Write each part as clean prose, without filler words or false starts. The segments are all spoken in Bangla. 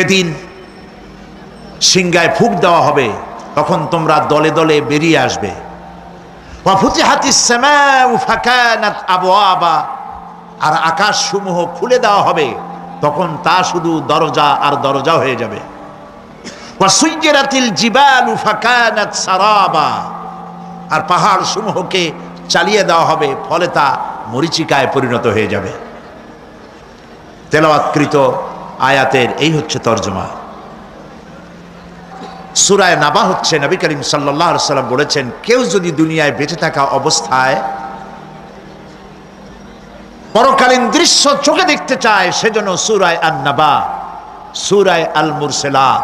যেদিন সিংহায় ফুঁক দেওয়া হবে তখন তোমরা দলে দলে বেরিয়ে আসবে। ওয়া ফুতিহাতিস সামাউ ফাকানাত আবওয়াবা, আর আকাশ সমূহ খুলে দেওয়া হবে, তখন তা শুধু দরজা আর দরজা হয়ে যাবে। ওয়া সুইয়িরাতিল জিবালু ফাকানাত সারাবা, আর পাহাড় সমূহকে চালিয়ে দেওয়া হবে, ফলে তা মরীচিকায় পরিণত হয়ে যাবে। তেলাওয়াতকৃত আয়াতের এই হচ্ছে তর্জমা। সূরা নাবা হচ্ছে, নবী করিম সাল্লাল্লাহু আলাইহি ওয়াসাল্লাম বলেছেন, কেউ যদি দুনিয়ায় বেঁচে থাকা অবস্থায় পরকালীন দৃশ্য চোখে দেখতে চায়, সেজন্য সূরা আন-নাবা, সূরা আল-মুরসালাত,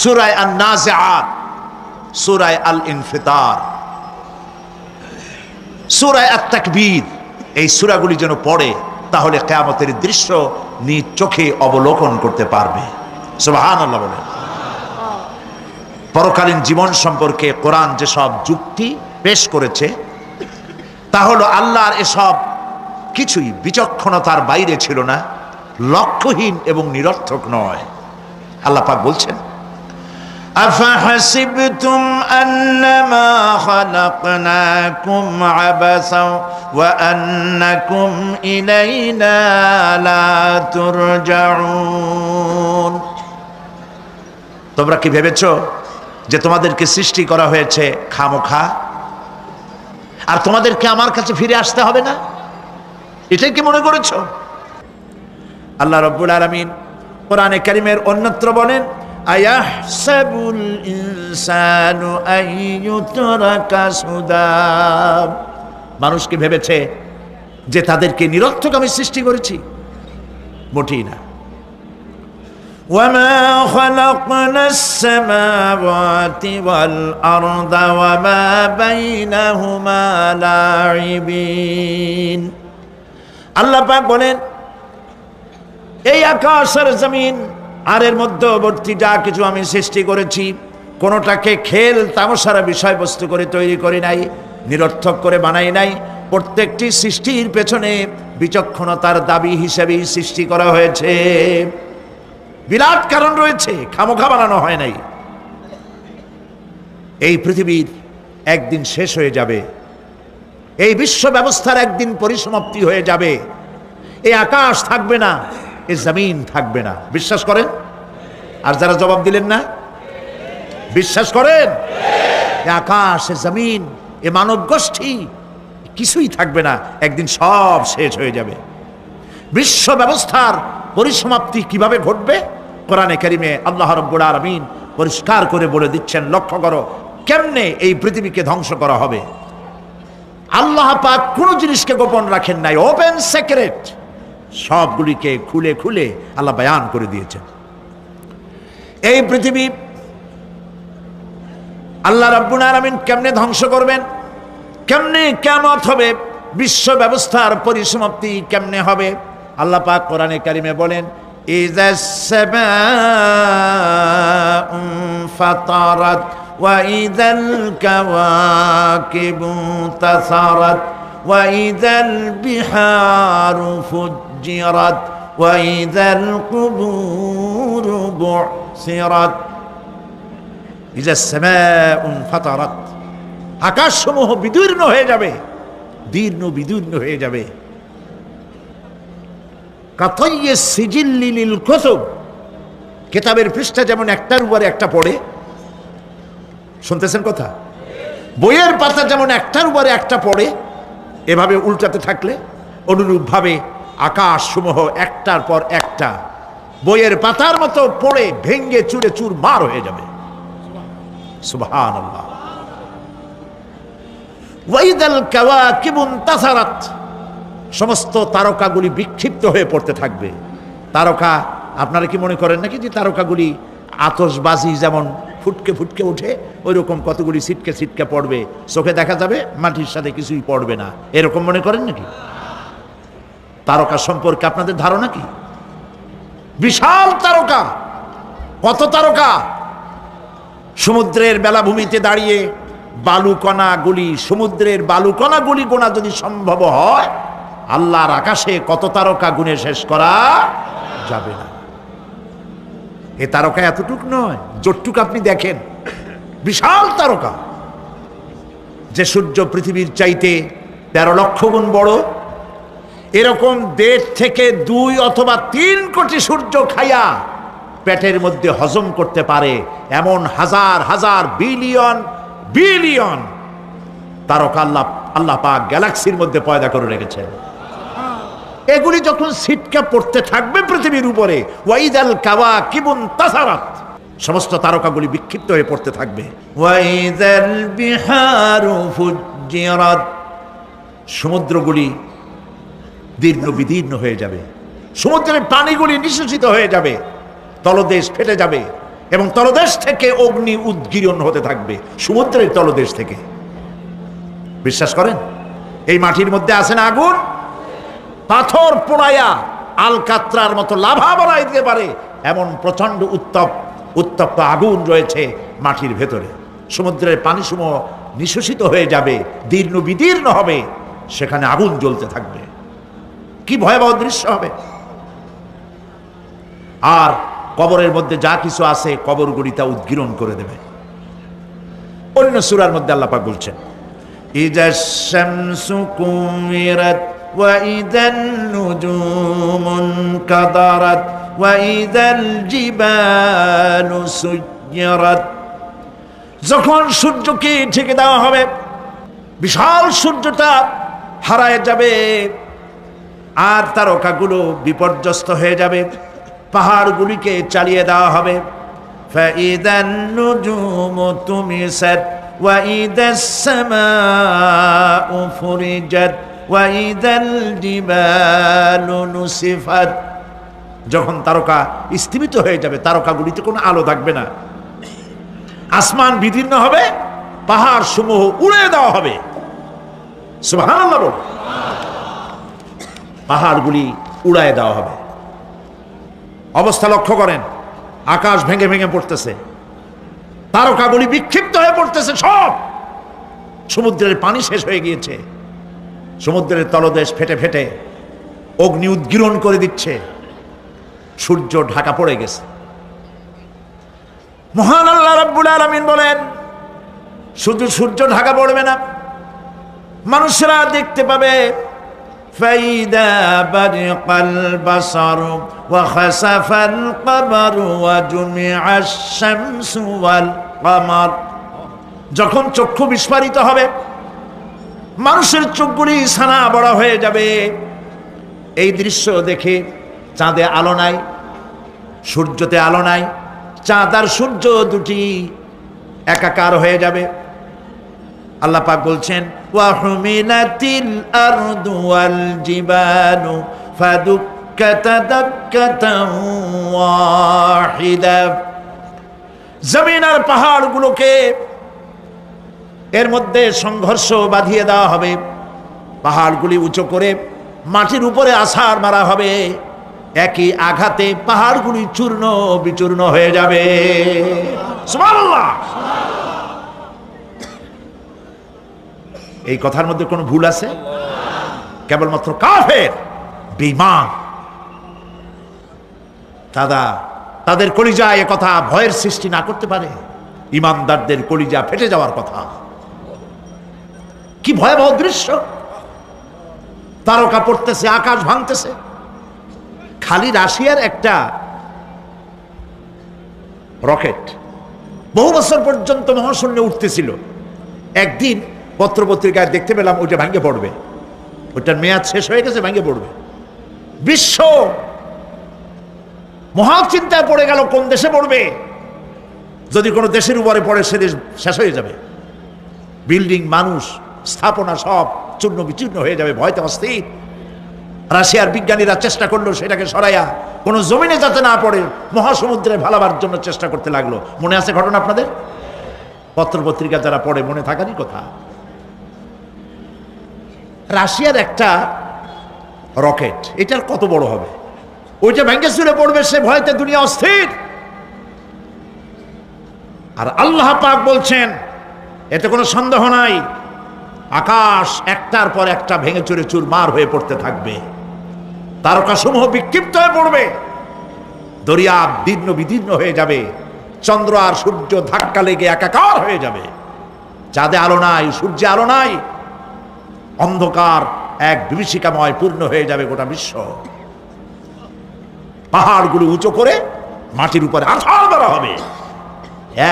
সূরা আন-নাজিআত, সূরা আল-ইনফিতার, সূরা আত-তাকবীর, এই সূরাগুলি যেন পড়ে, তাহলে কিয়ামতের দৃশ্য নিজ চোখে অবলোকন করতে পারবে। সুবহানাল্লাহ বলেন। পরকালীন জীবন সম্পর্কে কোরআন যেসব যুক্তি পেশ করেছে তা হলো আল্লাহর এসব কিছুই বিচক্ষণতার বাইরে ছিল না, লক্ষ্যহীন এবং নিরর্থক নয়। আল্লাহ পাক বলছেন, আফাহাসিবতুম আন্নামা খালাকনাকুম আবাসা ওয়া আন্নাকুম ইলাইনা লা তুরজাউন। তোমরা কি ভেবেছো যে তোমাদেরকে সৃষ্টি করা হয়েছে খামোখা, আর তোমাদেরকে আমার কাছে ফিরে আসতে হবে না? এটাই কি মনে করেছো? আল্লাহ রাব্বুল আলামিন কোরআনে কারীমের অন্যত্র বলেন, আয়াহসাবুল ইনসানু আইয়ুতরাকা সুদা। মানুষ কি ভেবেছে যে তাদেরকে নিরর্থক আমি সৃষ্টি করেছি? মোটেই না। وما خلقنا السماوات والأرض وما بينهما لاعبين। আল্লাহ পাক বলেন, এই আকাশ আর জমিন আর এর মধ্যবর্তী যা কিছু আমি সৃষ্টি করেছি, কোনোটাকে খেল তামাশার বিষয়বস্তু করে তৈরি করি নাই, নিরর্থক করে বানাই নাই। প্রত্যেকটি সৃষ্টির পেছনে বিচক্ষণতার দাবি হিসেবেই সৃষ্টি করা হয়েছে। বিরাট কারণ রয়েছে, খামোখা বানানো হয় নাই। এই পৃথিবীর একদিন শেষ হয়ে যাবে, এই বিশ্ব ব্যবস্থার একদিন পরিসমাপ্তি হয়ে যাবে। এই আকাশ থাকবে না, এই জমিন থাকবে না। বিশ্বাস করেন? আর যারা জবাব দিলেন না, বিশ্বাস করেন? এই আকাশ, এই জমিন, এ মানব গোষ্ঠী কিছুই থাকবে না, একদিন সব শেষ হয়ে যাবে। বিশ্ব ব্যবস্থার পরিসমাপ্তি কিভাবে ঘটবে? কোরআনে কারীমে আল্লাহ রাব্বুল আলামিন পরিষ্কার করে বলে দিচ্ছেন। লক্ষ্য করো কেমনে এই পৃথিবীকে ধ্বংস করা হবে। আল্লাহ পাক কোনো জিনিসকে গোপন রাখেন নাই, ওপেন সিক্রেট, সবগুলিকে খুলে খুলে আল্লাহ বয়ান করে দিয়েছেন। এই পৃথিবী আল্লাহ রাব্বুল আলামিন কেমনে ধ্বংস করবেন, কেমনে কিয়ামত হবে, বিশ্ব ব্যবস্থার পরিসমাপ্তি কেমনে হবে। আল্লাহ পাক কোরআনে কারীমে বলেন, ইযাস সামাউ ফাতারাত ওয়া ইযাল কাওয়াকিবু তাসারাত ওয়া ইযাল বিহারু ফুজ্জিরাত ওয়া ইযাল কুবুরু বুসিরাত। ইযাস সামাউ ফাতারাত, আকাশসমূহ বিদীর্ণ হয়ে যাবে, দীর্ণ বিদীর্ণ হয়ে যাবে। কাতাইয়ে সিজিল্লিল কুতুব, কিতাবের পৃষ্ঠা যেমন একটার উপরে একটা পড়ে, শুনতেছেন কথা? বইয়ের পাতা যেমন একটার উপরে একটা পড়ে, এভাবে উল্টাতে থাকলে অনুরূপভাবে আকাশ সমূহ একটার পর একটা বইয়ের পাতার মতো পড়ে ভেঙ্গে চুরে চুরমার হয়ে যাবে। সুবহানাল্লাহ। ওয়াইদাল কাওয়াকিবু তাসারাত, সমস্ত তারকাগুলি বিক্ষিপ্ত হয়ে পড়তে থাকবে। তারকা, আপনারা কি মনে করেন নাকি যে তারকাগুলি আতশবাজি যেমন ফুটকে ফুটকে ওঠে, ওই রকম কতগুলি ছিটকে ছিটকে পড়বে, চোখে দেখা যাবে, মাটির সাথে কিছুই পড়বে না, এরকম মনে করেন নাকি? তারকা সম্পর্কে আপনাদের ধারণা কি? বিশাল তারকা, কত তারকা! সমুদ্রের বেলাভূমিতে দাঁড়িয়ে বালুকণাগুলি, সমুদ্রের বালুকণাগুলি গোনা যদি সম্ভব হয়, আল্লাহর আকাশে কত তারকা গুণে শেষ করা যাবে না। এ তারকা এতটুক নয়, যতটুক আপনি দেখেন বিশাল তারকা, যে সূর্য পৃথিবীর চাইতে 13 লক্ষ গুণ বড়, এরকম 1.5 থেকে 2 অথবা 3 কোটি সূর্য খাইয়া পেটের মধ্যে হজম করতে পারে এমন হাজার হাজার বিলিয়ন বিলিয়ন তারকা আল্লাহ পাক গ্যালাক্সির মধ্যে পয়দা করে রেখেছেন। এগুলি যখন ছিটকা পড়তে থাকবে পৃথিবীর উপরে, ওয়াইদাল কাওয়াকিবুন তাসারাত, সমস্ত তারকাগুলি বিক্ষিপ্ত হয়ে পড়তে থাকবে। ওয়াইদাল বিহারু ফুজ্জিরাত, সমুদ্রগুলি দীর্ণ বিদীর্ণ হয়ে যাবে, সমুদ্রের পানিগুলি নিঃশেষিত হয়ে যাবে, তলদেশ ফেটে যাবে এবং তলদেশ থেকে অগ্নি উদ্গীরণ হতে থাকবে, সমুদ্রের তলদেশ থেকে। বিশ্বাস করেন? এই মাটির মধ্যে আছে না আগুন, পাথর পোড়াইয়া আলকাত্রার মতো লাভা বানাই দিতে পারে এমন প্রচন্ড উত্তপ্ত আগুন রয়েছে মাটির ভেতরে। সমুদ্রের পানিসমূহ নিঃশেষিত হয়ে যাবে, দীর্ণ বিদীর্ণ হবে, সেখানে আগুন জ্বলতে থাকবে। কি ভয়াবহ দৃশ্য হবে! আর কবরের মধ্যে যা কিছু আছে কবরগুলি তা উদ্গীরণ করে দেবে। অন্য সূরার মধ্যে আল্লাহ পাক বলছেন, ইযাশ শামসু কুমিরাত ওয়া ইযান নুজুমুন কাদারাত ওয়া ইযাল জিবালু সুয়্যিরাত, যখন সূর্যকে ঢেকে দেওয়া হবে, বিশাল সূর্যটা হারায় যাবে আর তারকাগুলো বিপর্যস্ত হয়ে যাবে, পাহাড়গুলিকে চালিয়ে দেওয়া হবে। ফাইদান নুজুমু তুমিসাত ওয়া ইদাস সামাউ ফুরিজাত ওয়া ইদাল জিবালু নুসিফাত, যখন তারকা স্থিমিত হয়ে যাবে, তারকাগুলিতে কোনো আলো থাকবে না, আসমান বিদীর্ণ হবে, পাহাড় সমূহ উড়িয়ে দেওয়া হবে। সুবহানাল্লাহ বল। পাহাড়গুলি উড়ায় দেওয়া হবে। অবস্থা লক্ষ্য করেন, আকাশ ভেঙে ভেঙে পড়তেছে, তারকাগুলি বিক্ষিপ্ত হয়ে পড়তেছে, সব সমুদ্রের পানি শেষ হয়ে গিয়েছে, সমুদ্রের তলদেশ ফেটে ফেটে অগ্নি উদ্গীরণ করে দিচ্ছে, সূর্য ঢাকা পড়ে গেছে। মহান আল্লাহ রাব্বুল আলামিন বলেন, শুধু সূর্য ঢাকা পড়বে না, মানুষরা দেখতে পাবে فإذا برق البصر وخسف القمر وجمع الشمس والقمر, যখন চক্ষু বিস্ফারিত হবে, মানুষের চোখগুলি ছানা বড় হয়ে যাবে। এই দৃশ্য দেখে চাঁদে আলো নাই, সূর্যতে আলো নাই, চাঁদ আর সূর্য দুটি একাকার হয়ে যাবে। আল্লাহ পাক বলছেন, ওয়া হুমিলাতিল আরদু ওয়াল জিবালু ফাদুক্কাতা দাক্কাতান ওয়াহিদা, জমিন আর পাহাড়গুলোকে এর মধ্যে সংঘর্ষ বাঁধিয়ে দেওয়া হবে, পাহাড়গুলি উঁচু করে মাটির উপরে আছাড় মারা হবে, একই আঘাতে পাহাড়গুলি চূর্ণ বিচূর্ণ হয়ে যাবে। সুবহানাল্লাহ। এই কথার মধ্যে কোনো ভুল আছে? কেবলমাত্র কাফের বেঈমান তাদের কলিজায় এ কথা ভয়ের সৃষ্টি না করতে পারে। ঈমানদারদের কলিজা ফেটে যাওয়ার কথা। কি ভয়াবহ দৃশ্য! তারকা পড়তেছে, আকাশ ভাঙতেছে। খালি রাশিয়ার একটা রকেট বহু বছর পর্যন্ত মহাশূন্যে উঠতেছিল, একদিন পত্রপত্রিকায় দেখতে পেলাম ওইটা ভাঙে পড়বে, ওইটার মেয়াদ শেষ হয়ে গেছে, ভাঙে পড়বে। বিশ্ব মহাচিন্তায় পড়ে গেল, কোন দেশে পড়বে? যদি কোনো দেশের উপরে পড়ে সে দেশ শেষ হয়ে যাবে, বিল্ডিং, মানুষ, স্থাপনা সব চূর্ণ বিচূর্ণ হয়ে যাবে, ভয়তে অস্থির। রাশিয়ার বিজ্ঞানীরা চেষ্টা করলো সেটাকে সরাইয়া কোনো জমিনে যাতে না পড়ে মহাসমুদ্রে ভালাবার জন্য চেষ্টা করতে লাগলো। মনে আছে ঘটনা আপনাদের? পত্রপত্রিকা যারা পড়ে মনে থাকারই কথা। রাশিয়ার একটা রকেট, এটার কত বড় হবে, ওইটা ভেঙে চুরে পড়বে, সে ভয়তে দুনিয়া অস্থির। আর আল্লাহ পাক বলছেন, এতে কোনো সন্দেহ নাই, আকাশ একটার পর একটা ভেঙে চুরে চুরমার হয়ে পড়তে থাকবে, তারকাসমূহ বিক্ষিপ্ত হয়ে পড়বে, দরিয়া দীর্ণ বিদীর্ণ হয়ে যাবে, চন্দ্র আর সূর্য ধাক্কা লেগে একাকার হয়ে যাবে, চাঁদে আলো নাই, সূর্যে আলো নাই, অন্ধকার এক বিভীষিকাময় পূর্ণ হয়ে যাবে গোটা বিশ্ব। পাহাড়গুলো উঁচু করে মাটির উপরে আছাড় করা হবে,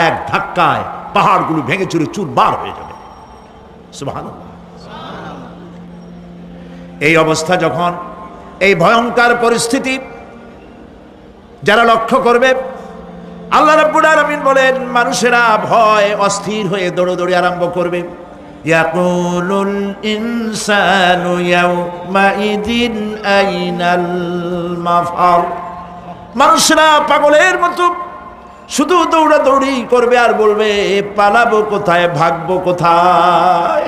এক ধাক্কায় পাহাড়গুলো ভেঙে চুরে চুরমার হয়ে যাবে। সুবহানাল্লাহ। এই অবস্থা যখন, এই ভয়ঙ্কর পরিস্থিতি যারা লক্ষ্য করবে, আল্লাহ রাব্বুল আলামিন বলেন মানুষেরা ভয় অস্থির হয়ে দৌড়দৌড়ি আরম্ভ করবে। ইয়াকুলুল ইনসানু ইয়াউমাইদিন আইনাল মাফার। মানুষেরা পাগলের মতো শুধু দৌড়াদৌড়ি করবে আর বলবে পালাবো কোথায়, ভাগবো কোথায়।